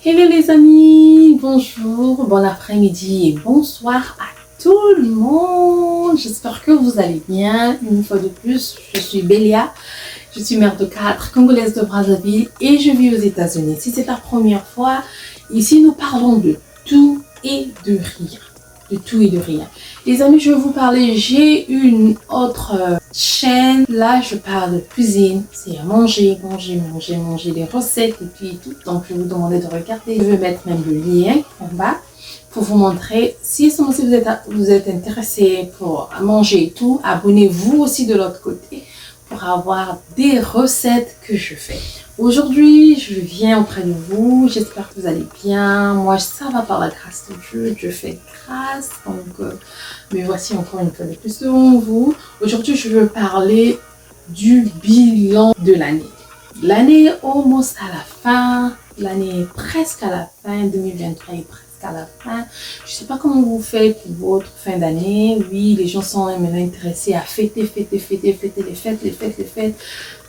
Hello les amis, bonjour, bon après-midi et bonsoir à tout le monde. J'espère que vous allez bien. Une fois de plus, je suis Bélia, je suis mère de 4, congolaise de Brazzaville et je vis aux États-Unis. Si c'est ta première fois, ici nous parlons de tout et de rien. De tout et de rien. Les amis, je vais vous parler, j'ai une autre chaîne. Là, je parle de cuisine. C'est à manger des recettes et puis tout. Donc, je vais vous demander de regarder. Je vais mettre même le lien en bas pour vous montrer. Si vous êtes intéressé pour manger et tout, abonnez-vous aussi de l'autre côté pour avoir des recettes que je fais. Aujourd'hui, je viens auprès de vous. J'espère que vous allez bien. Moi, ça va par la grâce de Dieu. Dieu fait grâce. Donc, me voici encore une fois de plus devant vous. Aujourd'hui, je veux parler du bilan de l'année. L'année est almost à la fin. L'année est presque à la fin. 2023 est presque à la fin. Je ne sais pas comment vous faites pour votre fin d'année. Oui, les gens sont maintenant intéressés à fêter les fêtes.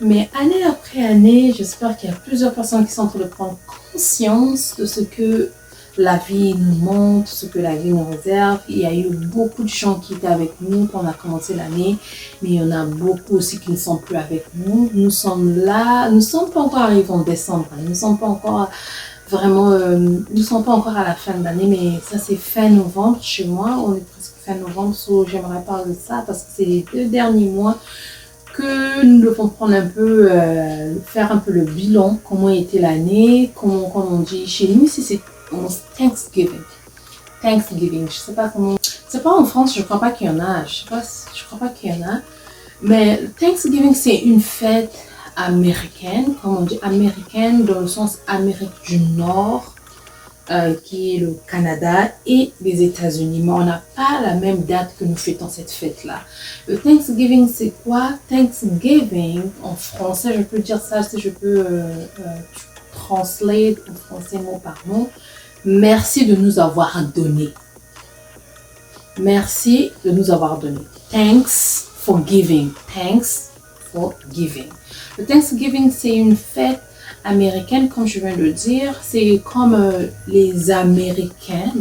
Mais année après année, j'espère qu'il y a plusieurs personnes qui sont en train de prendre conscience de ce que la vie nous montre, ce que la vie nous réserve. Il y a eu beaucoup de gens qui étaient avec nous quand on a commencé l'année, mais il y en a beaucoup aussi qui ne sont plus avec nous. Nous sommes là, nous ne sommes pas encore arrivés en décembre, nous ne sommes pas encore vraiment, nous ne sommes pas encore à la fin de l'année, mais ça c'est fin novembre chez moi, on est presque fin novembre, j'aimerais parler de ça parce que c'est les 2 derniers mois que nous devons prendre un peu, faire un peu le bilan, comment était l'année, comme on dit chez nous, si c'est Thanksgiving, je sais pas comment, c'est pas en France, je crois pas qu'il y en a, je crois pas qu'il y en a, mais Thanksgiving c'est une fête américaine, comme on dit américaine dans le sens Amérique du Nord, qui est le Canada et les États-Unis, mais on n'a pas la même date que nous fêtons cette fête-là. Le Thanksgiving, c'est quoi? Thanksgiving, en français, je peux dire ça, si je peux translate en français mot par mot. Merci de nous avoir donné. Merci de nous avoir donné. Thanks for giving. Thanks for giving. Le Thanksgiving, c'est une fête américaine, comme je viens de le dire. C'est comme les Américains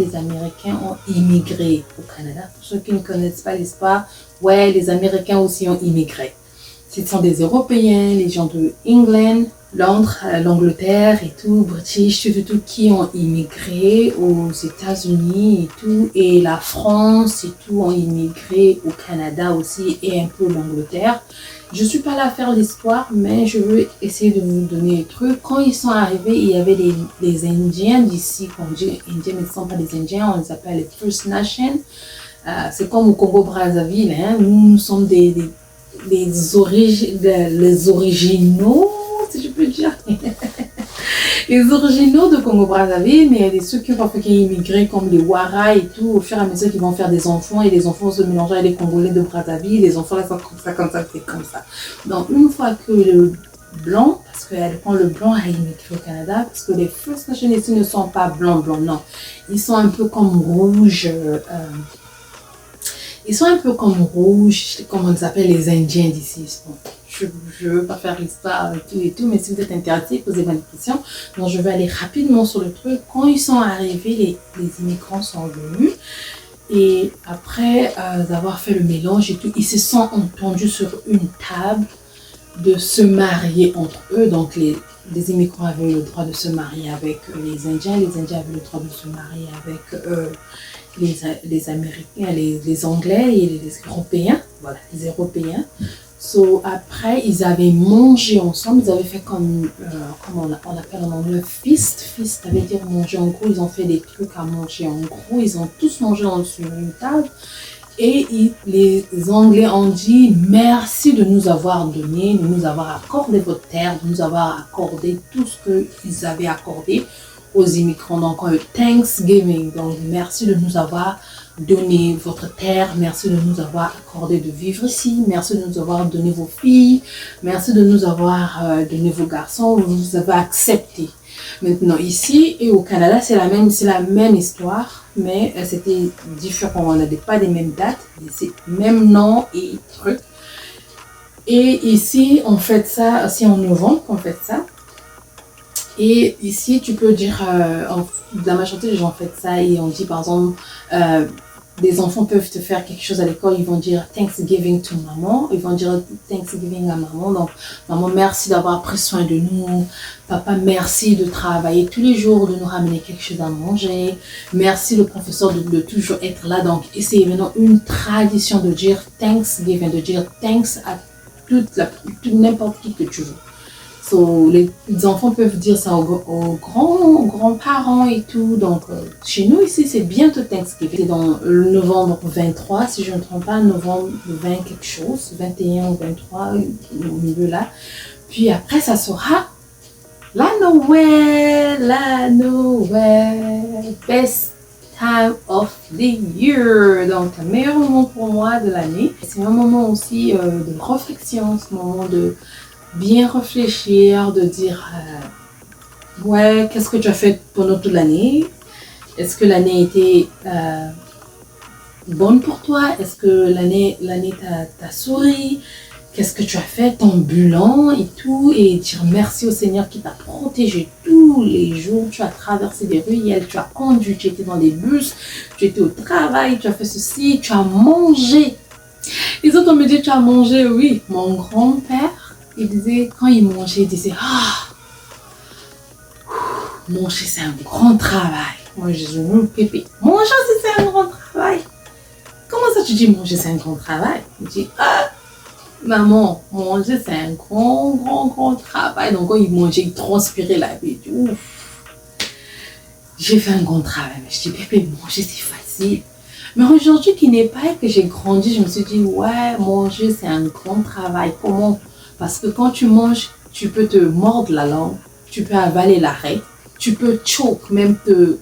ont immigré au Canada. Pour ceux qui ne connaissent pas l'histoire, ouais, les Américains aussi ont immigré. Ce sont des Européens, les gens de England, Londres, l'Angleterre et tout, British, tout qui ont immigré aux États-Unis et tout, et la France et tout ont immigré au Canada aussi et un peu l'Angleterre. Je suis pas là à faire l'histoire, mais je veux essayer de vous donner des trucs. Quand ils sont arrivés, il y avait les Indiens d'ici. Quand on dit Indiens, mais ce ne sont pas des Indiens, on les appelle les First Nations. C'est comme au Congo-Brazzaville, hein. Nous sommes les originaux, si je peux dire. Les originaux de Congo-Brazzaville, mais il y a ceux qui ont immigré comme les Wara et tout, au fur et à mesure qu'ils vont faire des enfants, et les enfants se mélangent avec les Congolais de Brazzaville, les enfants là sont comme ça, c'est comme ça. Donc une fois que le blanc, parce que quand le blanc a immigré au Canada, parce que les First Nations ici ne sont pas blancs, non. Ils sont un peu comme rouges, comme on les appelle les Indiens d'ici. Bon, je ne veux pas faire l'histoire et tout, mais si vous êtes intéressé, posez-moi des questions. Donc, je vais aller rapidement sur le truc. Quand ils sont arrivés, les immigrants sont venus. Et après avoir fait le mélange et tout, ils se sont entendus sur une table de se marier entre eux. Donc, les immigrants avaient le droit de se marier avec les Indiens avaient le droit de se marier avec les Américains, les Anglais et les Européens. Voilà, les Européens. So, après, ils avaient mangé ensemble, ils avaient fait comme on appelle en anglais feast. Feast, ça veut dire manger en gros, ils ont fait des trucs à manger en gros, ils ont tous mangé sur une table. Et les Anglais ont dit merci de nous avoir donné, de nous avoir accordé votre terre, de nous avoir accordé tout ce qu'ils avaient accordé aux immigrants. Donc, Thanksgiving, donc merci de nous avoir donné votre terre, merci de nous avoir accordé de vivre ici, merci de nous avoir donné vos filles, merci de nous avoir donné vos garçons, vous nous avez acceptés. Maintenant, ici et au Canada, c'est la même histoire, mais c'était différent. On n'avait pas les mêmes dates, c'est même nom et trucs. Et ici, on fait ça, aussi en novembre, on fait ça. Et ici, tu peux dire, la majorité des gens font ça et on dit par exemple, des enfants peuvent te faire quelque chose à l'école, ils vont dire Thanksgiving to maman, ils vont dire Thanksgiving à maman. Donc, maman, merci d'avoir pris soin de nous. Papa, merci de travailler tous les jours, de nous ramener quelque chose à manger. Merci le professeur de toujours être là. Donc, et c'est maintenant une tradition de dire Thanksgiving, de dire thanks à n'importe qui que tu veux. So, les enfants peuvent dire ça aux grands-parents et tout. Donc, chez nous ici, c'est bientôt Thanksgiving. C'est dans novembre 23, si je ne me trompe pas, novembre 20 quelque chose, 21 ou 23, au milieu là. Puis après, ça sera la Noël, best time of the year. Donc, un meilleur moment pour moi de l'année. C'est un moment aussi de réflexion, ce moment de bien réfléchir, de dire ouais, qu'est-ce que tu as fait pendant toute l'année? Est-ce que l'année était bonne pour toi? Est-ce que l'année t'a souri? Qu'est-ce que tu as fait? Ton bilan et tout, et dire merci au Seigneur qui t'a protégé tous les jours. Tu as traversé des ruelles, tu as conduit, tu étais dans des bus, tu étais au travail, tu as fait ceci, tu as mangé. Les autres me disent tu as mangé, oui. Mon grand-père, il disait, quand il mangeait, il disait, manger c'est un grand travail. Moi je dis, pépé, manger c'est un grand travail. Comment ça tu dis manger c'est un grand travail? Il dit, maman, manger c'est un grand travail. Donc quand il mangeait, il transpirait la vie. Ouf, j'ai fait un grand travail. Mais je dis, pépé, manger c'est facile. Mais aujourd'hui qui n'est pas que j'ai grandi, je me suis dit, ouais, manger c'est un grand travail. Comment? Parce que quand tu manges, tu peux te mordre la langue, tu peux avaler l'arrêt, tu peux choke, même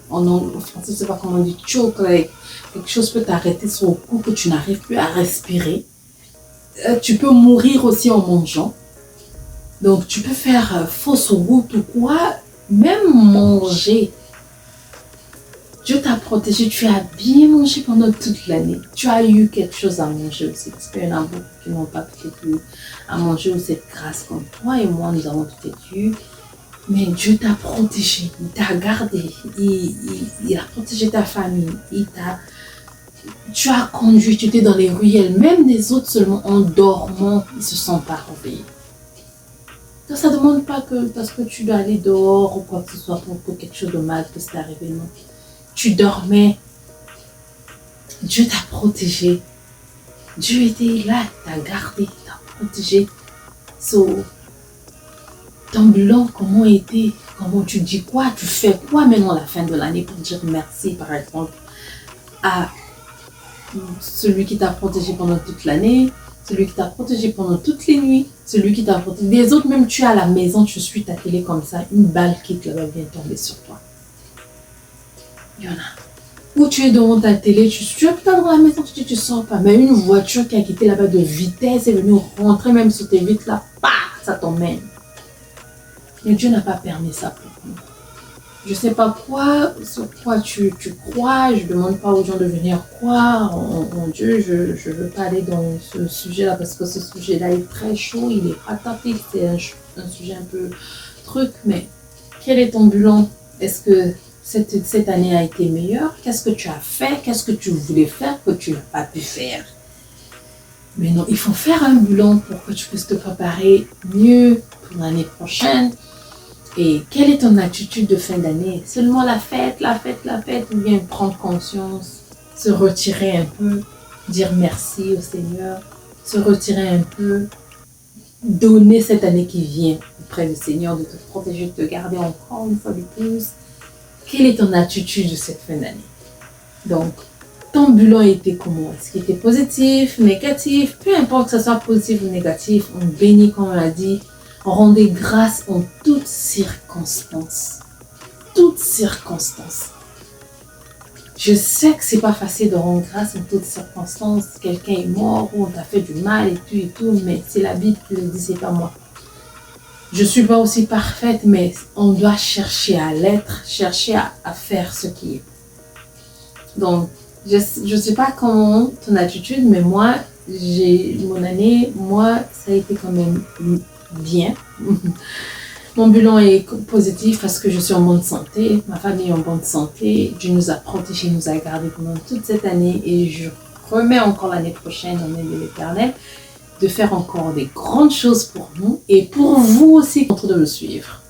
en français, je ne sais pas comment on dit, choke, like, quelque chose peut t'arrêter sur le cou que tu n'arrives plus à respirer. Tu peux mourir aussi en mangeant. Donc, tu peux faire fausse route ou quoi, même manger. Dieu t'a protégé, tu as bien mangé pendant toute l'année. Tu as eu quelque chose à manger aussi, parce qu'il y en a beaucoup qui n'ont pas peut-être eu à manger ou cette grâce comme toi et moi, nous avons peut-être eu. Mais Dieu t'a protégé, il t'a gardé, il a protégé ta famille, tu as conduit, tu étais dans les ruelles, même les autres seulement en dormant, ils ne se sont pas réveillés. Donc ça ne demande pas que parce que tu dois aller dehors ou quoi que ce soit pour quelque chose de mal que c'est arrivé, non. Tu dormais, Dieu t'a protégé, Dieu était là, t'a gardé, t'a protégé. So, ton bilan, comment était, comment tu dis quoi, tu fais quoi maintenant à la fin de l'année pour dire merci par exemple à celui qui t'a protégé pendant toute l'année, celui qui t'a protégé pendant toutes les nuits, celui qui t'a protégé. Les autres, même tu es à la maison, tu suis ta télé comme ça, une balle qui te va bien tomber sur toi. Il y en a. Ou tu es devant ta télé, tu es pas dans la maison, tu sors pas. Mais une voiture qui a quitté là-bas de vitesse est venue rentrer même sur tes vitres là, ça t'emmène. Mais Dieu n'a pas permis ça pour nous. Je ne sais pas sur quoi tu crois, je ne demande pas aux gens de venir croire en Dieu, je ne veux pas aller dans ce sujet-là parce que ce sujet-là est très chaud, il est pas topique, c'est un sujet un peu truc, mais quel est ton bilan? Est-ce que cette année a été meilleure? Qu'est-ce que tu as fait? Qu'est-ce que tu voulais faire que tu n'as pas pu faire? Mais non, il faut faire un bilan pour que tu puisses te préparer mieux pour l'année prochaine. Et quelle est ton attitude de fin d'année? Seulement la fête, ou bien prendre conscience, se retirer un peu, dire merci au Seigneur, se retirer un peu, donner cette année qui vient auprès du Seigneur, de te protéger, de te garder encore une fois de plus. Quelle est ton attitude de cette fin d'année? Donc, ton bilan était comment? Est-ce qu'il était positif, négatif? Peu importe que ce soit positif ou négatif, on bénit comme on l'a dit. Rendez grâce en toutes circonstances. Toutes circonstances. Je sais que c'est pas facile de rendre grâce en toutes circonstances. Quelqu'un est mort ou on t'a fait du mal et tout, mais c'est la Bible qui le dit, c'est pas moi. Je suis pas aussi parfaite, mais on doit chercher à l'être, chercher à faire ce qui est. Donc, je sais pas comment ton attitude, mais moi, mon année, ça a été quand même bien. Mon bilan est positif parce que je suis en bonne santé, ma famille est en bonne santé. Dieu nous a protégés, nous a gardés pendant toute cette année et je remets encore l'année prochaine en aide de l'Éternel de faire encore des grandes choses pour nous et pour vous aussi contre de me suivre.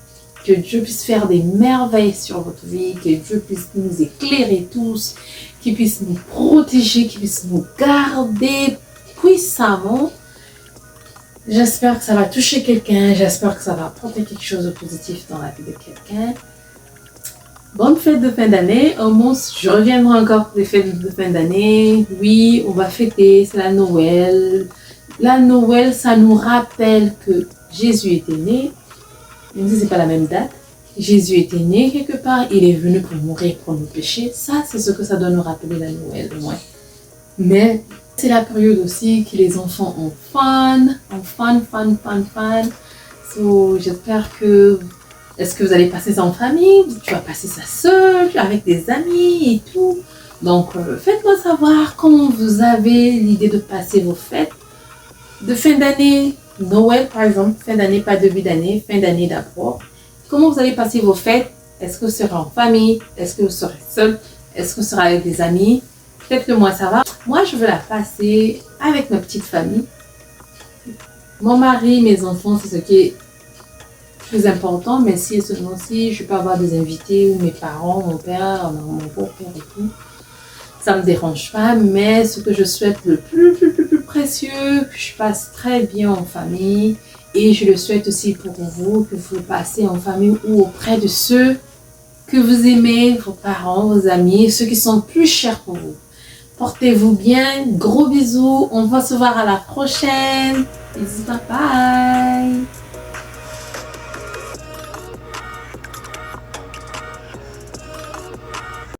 Que Dieu puisse faire des merveilles sur votre vie, que Dieu puisse nous éclairer tous, qu'il puisse nous protéger, qu'il puisse nous garder puissamment. J'espère que ça va toucher quelqu'un, j'espère que ça va apporter quelque chose de positif dans la vie de quelqu'un. Bonne fête de fin d'année, au moins je reviendrai encore pour les fêtes de fin d'année. Oui, on va fêter, c'est la Noël. La Noël, ça nous rappelle que Jésus était né, même si ce n'est pas la même date. Jésus était né quelque part, il est venu pour mourir pour nos péchés. Ça, c'est ce que ça doit nous rappeler la Noël, ouais. Mais c'est la période aussi que les enfants ont fun. So, j'espère que... Est-ce que vous allez passer ça en famille? Tu vas passer ça seul, avec des amis et tout. Donc, faites-moi savoir comment vous avez l'idée de passer vos fêtes. De fin d'année, Noël par exemple, fin d'année, pas début d'année, fin d'année d'abord. Comment vous allez passer vos fêtes? Est-ce que vous serez en famille? Est-ce que vous serez seul? Est-ce que vous serez avec des amis? Faites-le moi savoir. Moi, je veux la passer avec ma petite famille. Mon mari, mes enfants, c'est ce qui est plus important. Mais si seulement si je peux avoir des invités ou mes parents, mon père, mon beau-père et tout, ça ne me dérange pas. Mais ce que je souhaite le plus précieux, que je passe très bien en famille. Et je le souhaite aussi pour vous, que vous passez en famille ou auprès de ceux que vous aimez, vos parents, vos amis, ceux qui sont plus chers pour vous. Portez-vous bien, gros bisous, on va se voir à la prochaine. Bisous, bye bye.